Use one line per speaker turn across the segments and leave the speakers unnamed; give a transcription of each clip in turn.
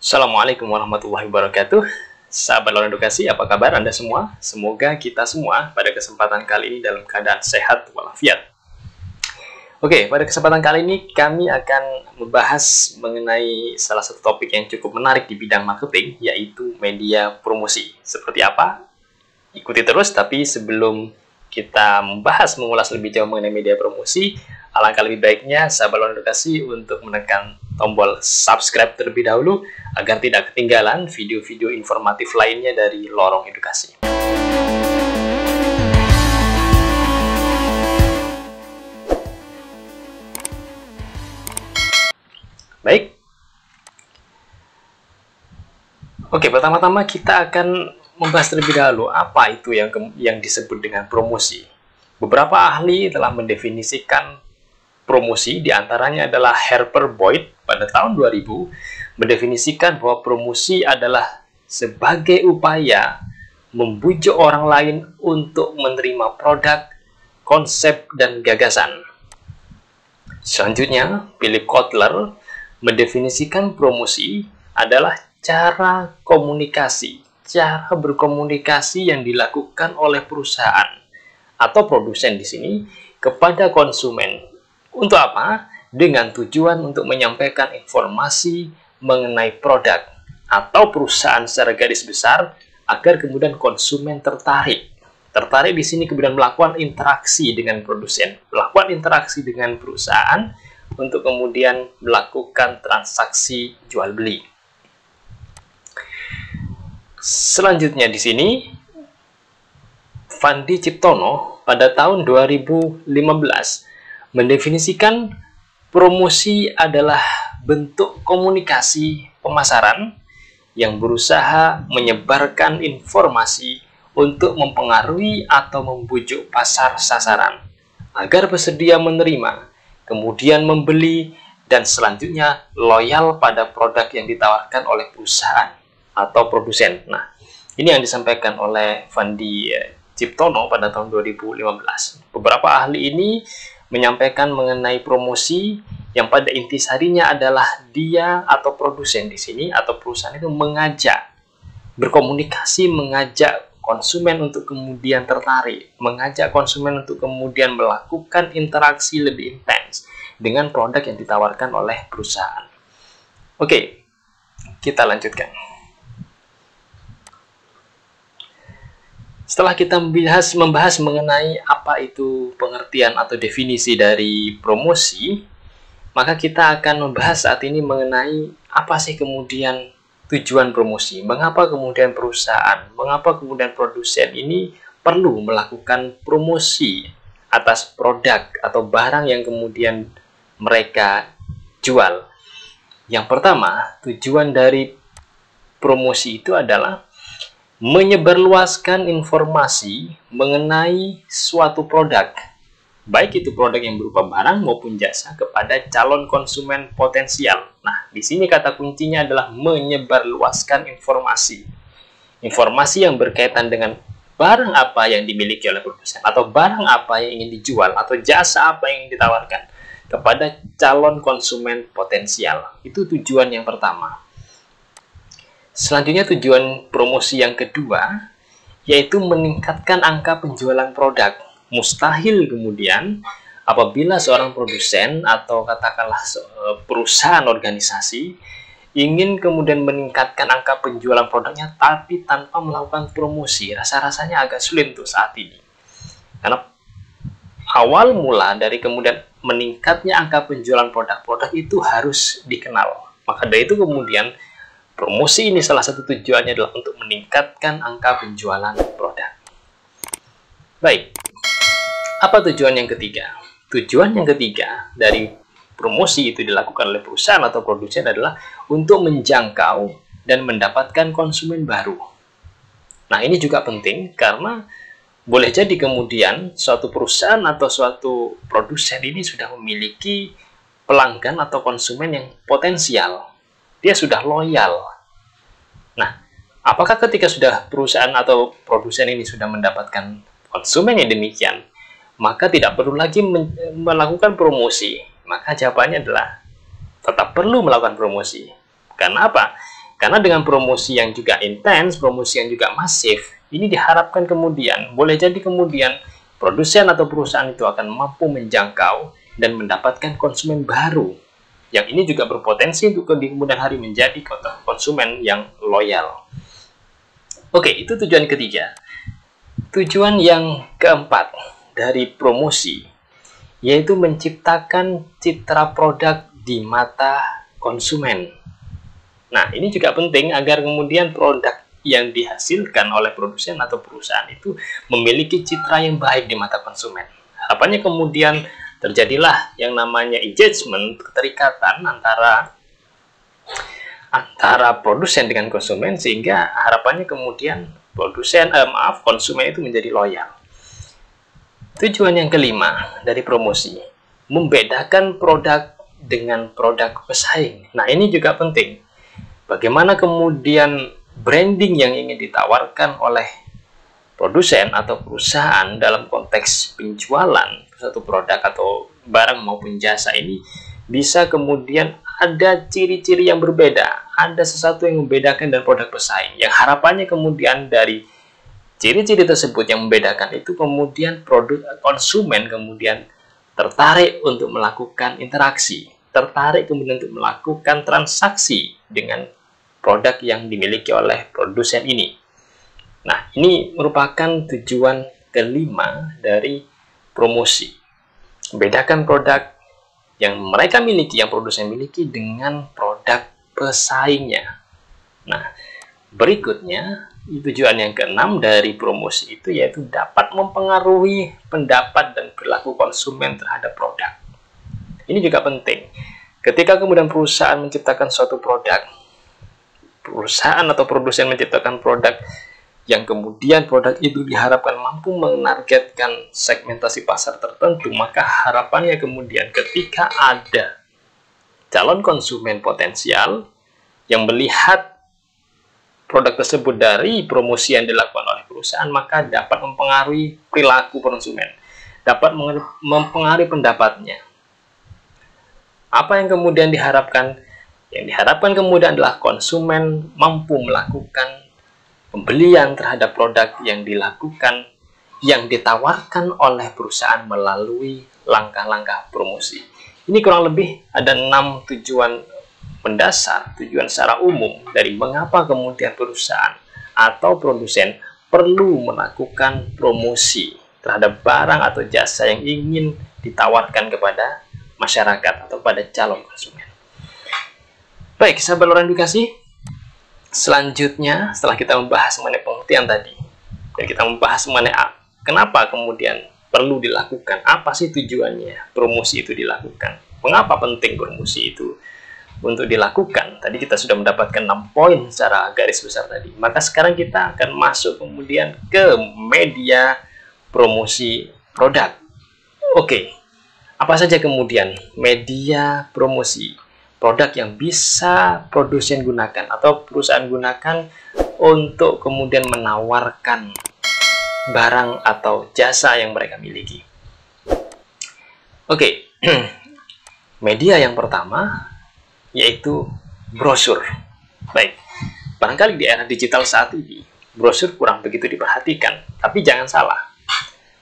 Assalamualaikum warahmatullahi wabarakatuh. Sahabat Lawan Edukasi, apa kabar Anda semua? Semoga kita semua pada kesempatan kali ini dalam keadaan sehat walafiat. Oke, pada kesempatan kali ini kami akan membahas mengenai salah satu topik yang cukup menarik di bidang marketing, yaitu media promosi. Seperti apa? Ikuti terus, tapi sebelum kita mengulas lebih jauh mengenai media promosi, alangkah lebih baiknya sahabat Lawan Edukasi untuk menekan tombol subscribe terlebih dahulu agar tidak ketinggalan video-video informatif lainnya dari Lorong Edukasi. Baik. Oke, pertama-tama kita akan membahas terlebih dahulu apa itu yang disebut dengan promosi. Beberapa ahli telah mendefinisikan promosi, diantaranya adalah Harper Boyd pada tahun 2000 mendefinisikan bahwa promosi adalah sebagai upaya membujuk orang lain untuk menerima produk, konsep, dan gagasan. Selanjutnya, Philip Kotler mendefinisikan promosi adalah cara berkomunikasi yang dilakukan oleh perusahaan atau produsen di sini kepada konsumen. Untuk apa? Dengan tujuan untuk menyampaikan informasi mengenai produk atau perusahaan secara garis besar agar kemudian konsumen tertarik. Tertarik di sini kemudian melakukan interaksi dengan produsen, melakukan interaksi dengan perusahaan untuk kemudian melakukan transaksi jual beli. Selanjutnya di sini Fandi Ciptono pada tahun 2015 mendefinisikan promosi adalah bentuk komunikasi pemasaran yang berusaha menyebarkan informasi untuk mempengaruhi atau membujuk pasar sasaran agar bersedia menerima, kemudian membeli, dan selanjutnya loyal pada produk yang ditawarkan oleh perusahaan atau produsen. Nah, ini yang disampaikan oleh Fandi Ciptono pada tahun 2015. Beberapa ahli ini menyampaikan mengenai promosi yang pada intisarinya adalah dia atau produsen di sini atau perusahaan itu berkomunikasi, mengajak konsumen untuk kemudian tertarik, mengajak konsumen untuk kemudian melakukan interaksi lebih intens dengan produk yang ditawarkan oleh perusahaan. Oke, kita lanjutkan. Setelah kita membahas mengenai apa itu pengertian atau definisi dari promosi, maka kita akan membahas saat ini mengenai apa sih kemudian tujuan promosi. Mengapa kemudian perusahaan, mengapa kemudian produsen ini perlu melakukan promosi atas produk atau barang yang kemudian mereka jual. Yang pertama, tujuan dari promosi itu adalah menyebarluaskan informasi mengenai suatu produk, baik itu produk yang berupa barang maupun jasa, kepada calon konsumen potensial. Nah, di sini kata kuncinya adalah menyebarluaskan informasi. Informasi yang berkaitan dengan barang apa yang dimiliki oleh produsen, atau barang apa yang ingin dijual, atau jasa apa yang ingin ditawarkan kepada calon konsumen potensial. Itu tujuan yang pertama. Selanjutnya tujuan promosi yang kedua, yaitu meningkatkan angka penjualan produk. Mustahil kemudian apabila seorang produsen atau katakanlah perusahaan organisasi ingin kemudian meningkatkan angka penjualan produknya tapi tanpa melakukan promosi. Rasa-rasanya agak sulit untuk saat ini. Karena awal mula dari kemudian meningkatnya angka penjualan produk itu harus dikenal. Maka dari itu kemudian promosi ini salah satu tujuannya adalah untuk meningkatkan angka penjualan produk. Baik, apa tujuan yang ketiga? Tujuan yang ketiga dari promosi itu dilakukan oleh perusahaan atau produsen adalah untuk menjangkau dan mendapatkan konsumen baru. Nah, ini juga penting karena boleh jadi kemudian suatu perusahaan atau suatu produsen ini sudah memiliki pelanggan atau konsumen yang potensial. Dia sudah loyal. Nah, apakah ketika sudah perusahaan atau produsen ini sudah mendapatkan konsumen yang demikian, maka tidak perlu lagi melakukan promosi? Maka jawabannya adalah tetap perlu melakukan promosi. Karena apa? Karena dengan promosi yang juga intens, promosi yang juga masif, ini diharapkan kemudian, boleh jadi kemudian produsen atau perusahaan itu akan mampu menjangkau dan mendapatkan konsumen baru. Yang ini juga berpotensi untuk di kemudian hari menjadi konsumen yang loyal. Oke, itu tujuan ketiga. Tujuan yang keempat dari promosi, yaitu menciptakan citra produk di mata konsumen. Nah, ini juga penting agar kemudian produk yang dihasilkan oleh produsen atau perusahaan itu memiliki citra yang baik di mata konsumen. Harapannya kemudian terjadilah yang namanya engagement, keterikatan antara produsen dengan konsumen, sehingga harapannya kemudian konsumen itu menjadi loyal. Tujuan yang kelima dari promosi, membedakan produk dengan produk pesaing. Nah, ini juga penting. Bagaimana kemudian branding yang ingin ditawarkan oleh produsen atau perusahaan dalam konteks penjualan suatu produk atau barang maupun jasa ini bisa kemudian ada ciri-ciri yang berbeda, ada sesuatu yang membedakan dari produk pesaing, yang harapannya kemudian dari ciri-ciri tersebut yang membedakan itu kemudian konsumen kemudian tertarik untuk melakukan interaksi, tertarik kemudian untuk melakukan transaksi dengan produk yang dimiliki oleh produsen ini. Nah, ini merupakan tujuan kelima dari promosi. Membedakan produk yang mereka miliki, yang produsen miliki dengan produk pesaingnya. Nah, berikutnya, tujuan yang keenam dari promosi itu yaitu dapat mempengaruhi pendapat dan perilaku konsumen terhadap produk. Ini juga penting. Ketika kemudian perusahaan menciptakan suatu produk, perusahaan atau produsen menciptakan produk yang kemudian produk itu diharapkan mampu menargetkan segmentasi pasar tertentu, maka harapannya kemudian ketika ada calon konsumen potensial yang melihat produk tersebut dari promosi yang dilakukan oleh perusahaan, maka dapat mempengaruhi perilaku konsumen, dapat mempengaruhi pendapatnya. Apa yang kemudian diharapkan? Yang diharapkan kemudian adalah konsumen mampu melakukan pembelian terhadap produk yang dilakukan, yang ditawarkan oleh perusahaan melalui langkah-langkah promosi. Ini kurang lebih ada 6 tujuan mendasar, tujuan secara umum dari mengapa kemudian perusahaan atau produsen perlu melakukan promosi terhadap barang atau jasa yang ingin ditawarkan kepada masyarakat atau pada calon konsumen. Baik, sahabat Lora Edukasi, selanjutnya setelah kita membahas mengenai pengertian tadi dan kita membahas mengenai kenapa kemudian perlu dilakukan, apa sih tujuannya promosi itu dilakukan, mengapa penting promosi itu untuk dilakukan. Tadi kita sudah mendapatkan 6 poin secara garis besar tadi. Maka sekarang kita akan masuk kemudian ke media promosi produk. Oke, apa saja kemudian media promosi produk yang bisa produsen gunakan atau perusahaan gunakan untuk kemudian menawarkan barang atau jasa yang mereka miliki. Oke, media yang pertama yaitu brosur. Baik, barangkali di era digital saat ini brosur kurang begitu diperhatikan, tapi jangan salah.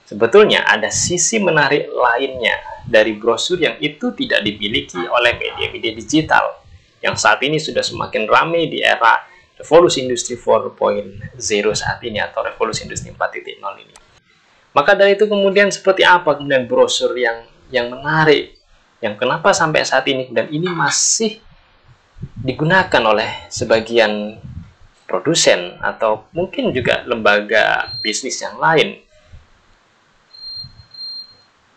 Sebetulnya ada sisi menarik lainnya dari brosur yang itu tidak dimiliki oleh media-media digital yang saat ini sudah semakin ramai di era revolusi industri 4.0 saat ini atau revolusi industri 4.0 ini. Maka dari itu kemudian seperti apa kemudian brosur yang menarik, yang kenapa sampai saat ini dan ini masih digunakan oleh sebagian produsen atau mungkin juga lembaga bisnis yang lain.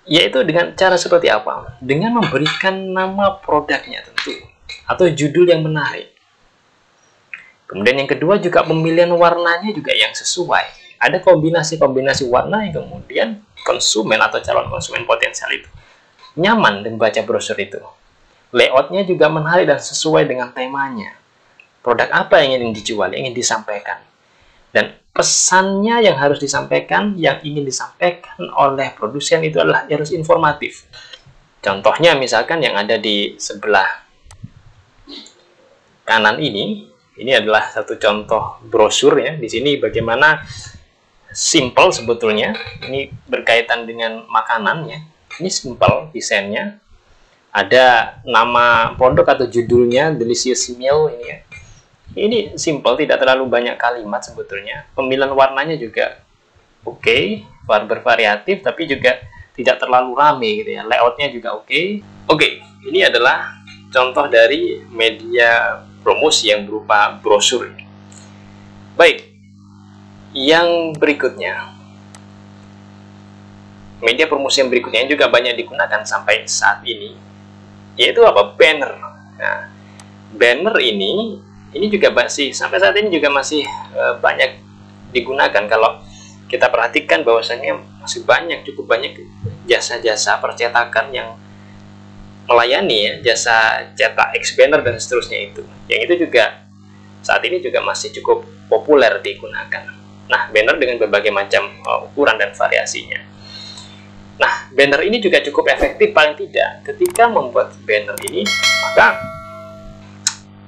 Yaitu dengan cara seperti apa? Dengan memberikan nama produknya tentu, atau judul yang menarik. Kemudian yang kedua juga pemilihan warnanya juga yang sesuai. Ada kombinasi-kombinasi warna yang kemudian konsumen atau calon konsumen potensial itu nyaman membaca brosur itu. Layoutnya juga menarik dan sesuai dengan temanya. Produk apa yang ingin dijual, yang ingin disampaikan. Dan pesannya yang harus disampaikan, yang ingin disampaikan oleh produsen itu adalah harus informatif. Contohnya misalkan yang ada di sebelah kanan ini, Ini adalah satu contoh brosur ya. Di sini bagaimana simple sebetulnya. Ini berkaitan dengan makanan ya. Ini simple desainnya. Ada nama produk atau judulnya, delicious meal ini ya. Ini simple, tidak terlalu banyak kalimat sebetulnya. Pemilihan warnanya juga oke, bervariatif, tapi juga tidak terlalu rame gitu ya. Layoutnya juga oke. Oke, ini adalah contoh dari media promosi yang berupa brosur. Baik, yang berikutnya, media promosi yang berikutnya yang juga banyak digunakan sampai saat ini, yaitu apa? Banner. Nah, banner ini juga masih sampai saat ini juga masih banyak digunakan. Kalau kita perhatikan bahwasanya masih cukup banyak jasa-jasa percetakan yang melayani ya, jasa cetak X banner dan seterusnya itu. Yang itu juga saat ini juga masih cukup populer digunakan. Nah, banner dengan berbagai macam ukuran dan variasinya. Nah, banner ini juga cukup efektif paling tidak. Ketika membuat banner ini, maka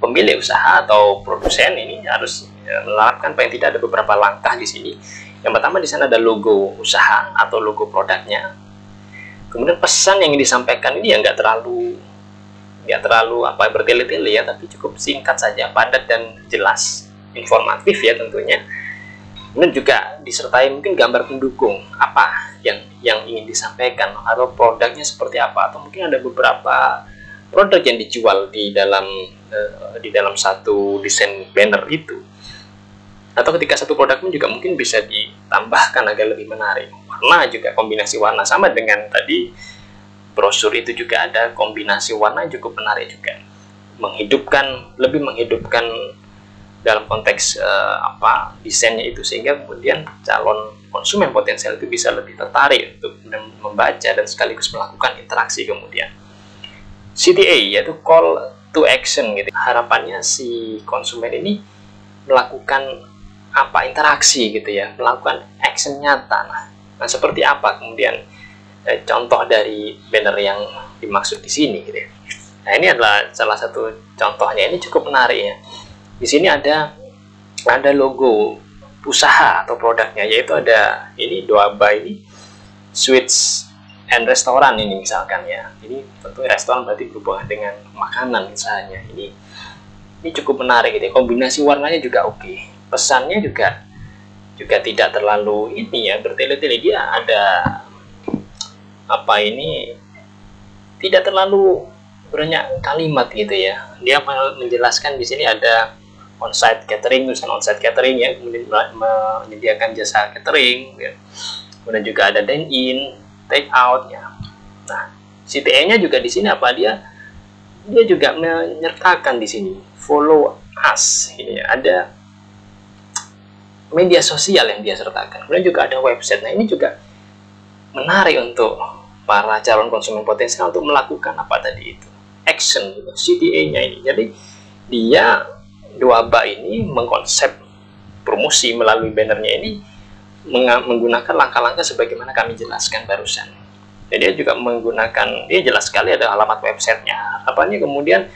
pemilik usaha atau produsen ini harus menerapkan paling tidak ada beberapa langkah di sini. Yang pertama, di sana ada logo usaha atau logo produknya. Kemudian pesan yang disampaikan ini ya nggak terlalu bertele-tele ya, tapi cukup singkat saja, padat dan jelas, informatif ya tentunya. Kemudian juga disertai mungkin gambar pendukung apa yang ingin disampaikan, atau produknya seperti apa, atau mungkin ada beberapa produk yang dijual di dalam satu desain banner itu. Atau ketika satu produk pun juga mungkin bisa ditambahkan agar lebih menarik. Warna juga, kombinasi warna sama dengan tadi brosur itu juga ada kombinasi warna yang cukup menarik juga. Lebih menghidupkan dalam konteks desainnya itu, sehingga kemudian calon konsumen potensial itu bisa lebih tertarik untuk membaca dan sekaligus melakukan interaksi kemudian. CTA yaitu call to action gitu. Harapannya si konsumen ini melakukan interaksi gitu ya, melakukan action nyata. Nah, seperti apa kemudian contoh dari banner yang dimaksud di sini gitu ya. Nah, ini adalah salah satu contohnya. Ini cukup menarik ya. Di sini ada logo usaha atau produknya, yaitu ada ini Doaba ini Sweets and Restoran ini misalkan ya. Ini tentu restoran berarti berhubungan dengan makanan misalnya. Ini cukup menarik gitu ya. Kombinasi warnanya juga oke. Pesannya juga tidak terlalu bertele-tele. Dia ada tidak terlalu banyak kalimat gitu ya. Dia menjelaskan di sini ada on-site catering, tulisan on-site catering ya, kemudian menyediakan jasa catering ya. Kemudian juga ada dine-in, take out ya. Nah, CTA-nya juga di sini apa? Dia juga menyertakan di sini follow us ini ya. Ada media sosial yang dia sertakan. Kemudian juga ada website. Nah, ini juga menarik untuk para calon konsumen potensial untuk melakukan apa tadi itu, action gitu, CTA-nya ini. Jadi dia Doaba ini mengkonsep promosi melalui bannernya ini menggunakan langkah-langkah sebagaimana kami jelaskan barusan. Jadi dia juga dia jelas sekali ada alamat websitenya. Harapannya kemudian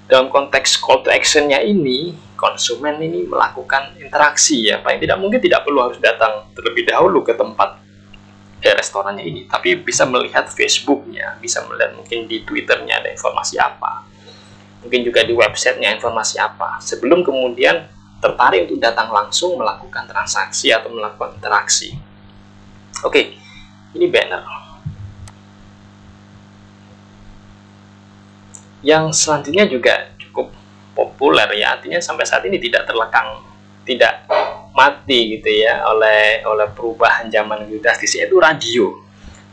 dalam konteks call to action-nya ini, konsumen ini melakukan interaksi ya. Paling tidak mungkin tidak perlu harus datang terlebih dahulu ke tempat restorannya ini, tapi bisa melihat Facebook-nya, bisa melihat mungkin di Twitter-nya ada informasi apa, mungkin juga di website-nya informasi apa, sebelum kemudian tertarik untuk datang langsung melakukan transaksi atau melakukan interaksi. Oke, ini banner. Yang selanjutnya juga cukup populer ya, artinya sampai saat ini tidak terlekang, tidak mati gitu ya oleh perubahan zaman drastis, yaitu radio.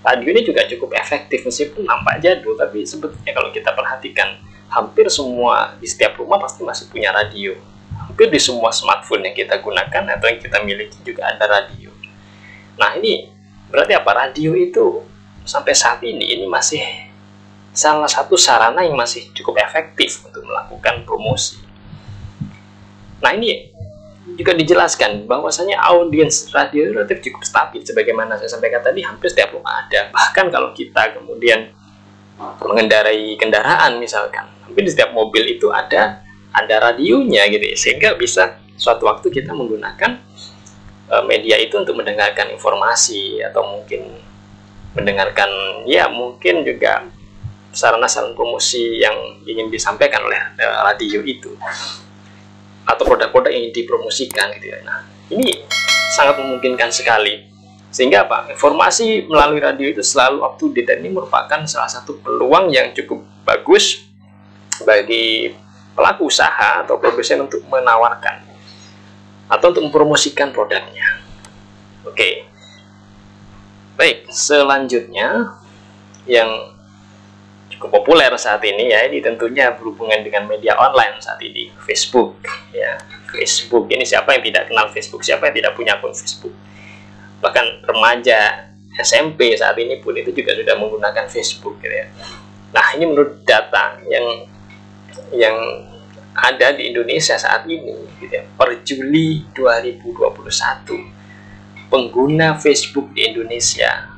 Radio ini juga cukup efektif meskipun nampak jadul, tapi sebetulnya kalau kita perhatikan hampir semua di setiap rumah pasti masih punya radio. Hampir di semua smartphone yang kita gunakan atau yang kita miliki juga ada radio. Nah, ini berarti apa? Radio itu sampai saat ini masih salah satu sarana yang masih cukup efektif untuk melakukan promosi. Nah, ini juga dijelaskan bahwasanya audiens radio relatif cukup stabil, sebagaimana saya sampaikan tadi, hampir setiap rumah ada. Bahkan kalau kita kemudian mengendarai kendaraan misalkan, hampir di setiap mobil itu ada ada radionya gitu ya, sehingga bisa suatu waktu kita menggunakan media itu untuk mendengarkan informasi atau mungkin mendengarkan ya mungkin juga sarana-sarana promosi yang ingin disampaikan oleh radio itu atau produk-produk yang dipromosikan gitu ya. Nah, ini sangat memungkinkan sekali. Sehingga apa? Informasi melalui radio itu selalu up to date, dan ini merupakan salah satu peluang yang cukup bagus bagi pelaku usaha atau produsen untuk menawarkan atau untuk mempromosikan produknya. Oke. Baik, selanjutnya yang cukup populer saat ini ya, ini tentunya berhubungan dengan media online saat ini, Facebook ya. Facebook ini, siapa yang tidak kenal Facebook, siapa yang tidak punya akun Facebook? Bahkan remaja SMP saat ini pun itu juga sudah menggunakan Facebook gitu ya. Nah, ini menurut data yang ada di Indonesia saat ini gitu ya, per Juli 2021 pengguna Facebook di Indonesia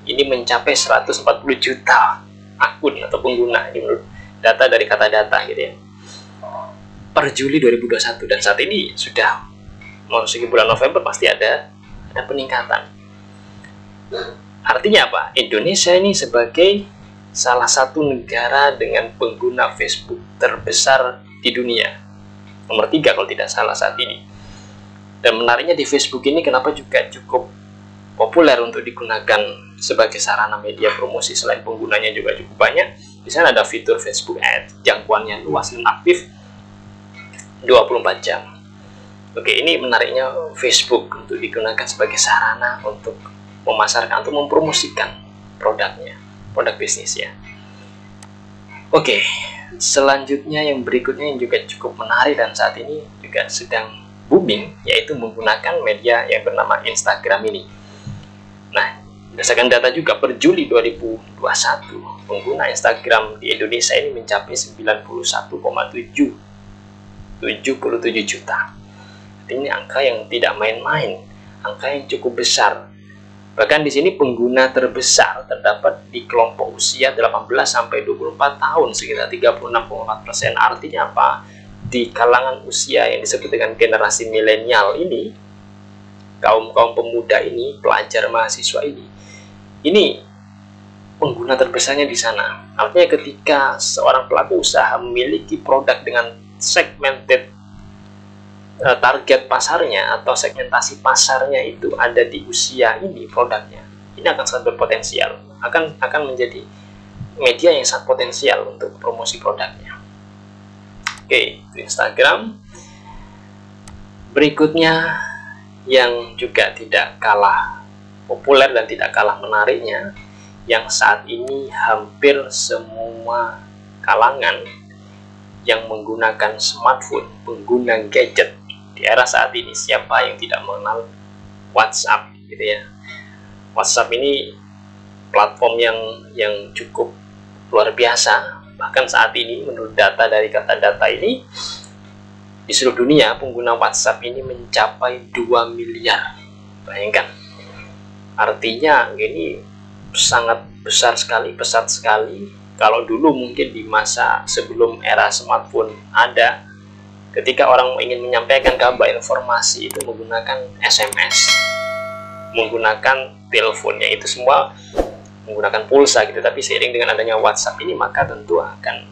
ini mencapai 140 juta akun atau pengguna, ini menurut data dari Kata Data gitu ya, per Juli 2021. Dan saat ini sudah memasuki bulan November, pasti ada peningkatan. Artinya apa? Indonesia ini sebagai salah satu negara dengan pengguna Facebook terbesar di dunia, nomor 3 kalau tidak salah saat ini. Dan menariknya di Facebook ini kenapa juga cukup populer untuk digunakan sebagai sarana media promosi, selain penggunanya juga cukup banyak. Di sana ada fitur Facebook Ads, jangkauannya luas dan aktif 24 jam. Oke, ini menariknya Facebook untuk digunakan sebagai sarana untuk memasarkan atau mempromosikan produknya, produk bisnisnya. Oke, selanjutnya yang berikutnya yang juga cukup menarik dan saat ini juga sedang booming, yaitu menggunakan media yang bernama Instagram ini. Nah, berdasarkan data juga per Juli 2021, pengguna Instagram di Indonesia ini mencapai 91,77 juta. Ini angka yang tidak main-main, angka yang cukup besar. Bahkan di sini pengguna terbesar terdapat di kelompok usia 18 sampai 24 tahun, sekitar 36,4%. Artinya apa? Di kalangan usia yang disebut dengan generasi milenial ini, kaum pemuda ini, pelajar mahasiswa ini pengguna terbesarnya di sana. Artinya ketika seorang pelaku usaha memiliki produk dengan segmented target pasarnya atau segmentasi pasarnya itu ada di usia ini, produknya ini akan sangat berpotensial, akan menjadi media yang sangat potensial untuk promosi produknya. Oke, itu Instagram. Berikutnya yang juga tidak kalah populer dan tidak kalah menariknya, yang saat ini hampir semua kalangan yang menggunakan smartphone, pengguna gadget di era saat ini, siapa yang tidak mengenal WhatsApp gitu ya. WhatsApp ini platform yang cukup luar biasa. Bahkan saat ini menurut data dari Kata Data ini, di seluruh dunia pengguna WhatsApp ini mencapai 2 miliar. Bayangkan, artinya ini sangat besar sekali, pesat sekali. Kalau dulu mungkin di masa sebelum era smartphone ada, ketika orang ingin menyampaikan kabar informasi itu menggunakan SMS, menggunakan teleponnya, itu semua menggunakan pulsa gitu. Tapi seiring dengan adanya WhatsApp ini, maka tentu akan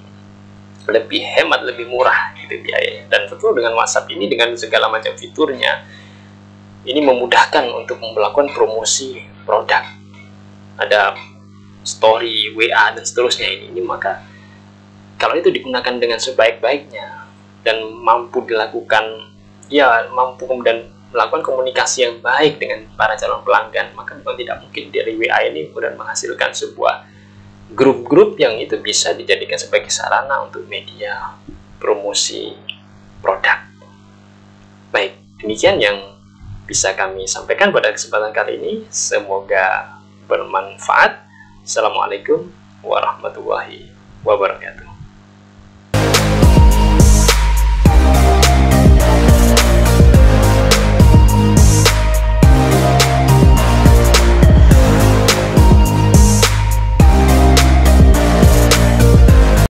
lebih hemat, lebih murah gitu biayanya. Dan tentu dengan WhatsApp ini, dengan segala macam fiturnya, ini memudahkan untuk melakukan promosi produk. Ada story, WA, dan seterusnya ini maka kalau itu digunakan dengan sebaik-baiknya dan mampu dilakukan, ya mampu kemudian melakukan komunikasi yang baik dengan para calon pelanggan, maka bukan tidak mungkin dari WA ini kemudian menghasilkan sebuah grup-grup yang itu bisa dijadikan sebagai sarana untuk media promosi produk. Baik, demikian yang bisa kami sampaikan pada kesempatan kali ini. Semoga bermanfaat. Assalamualaikum warahmatullahi wabarakatuh.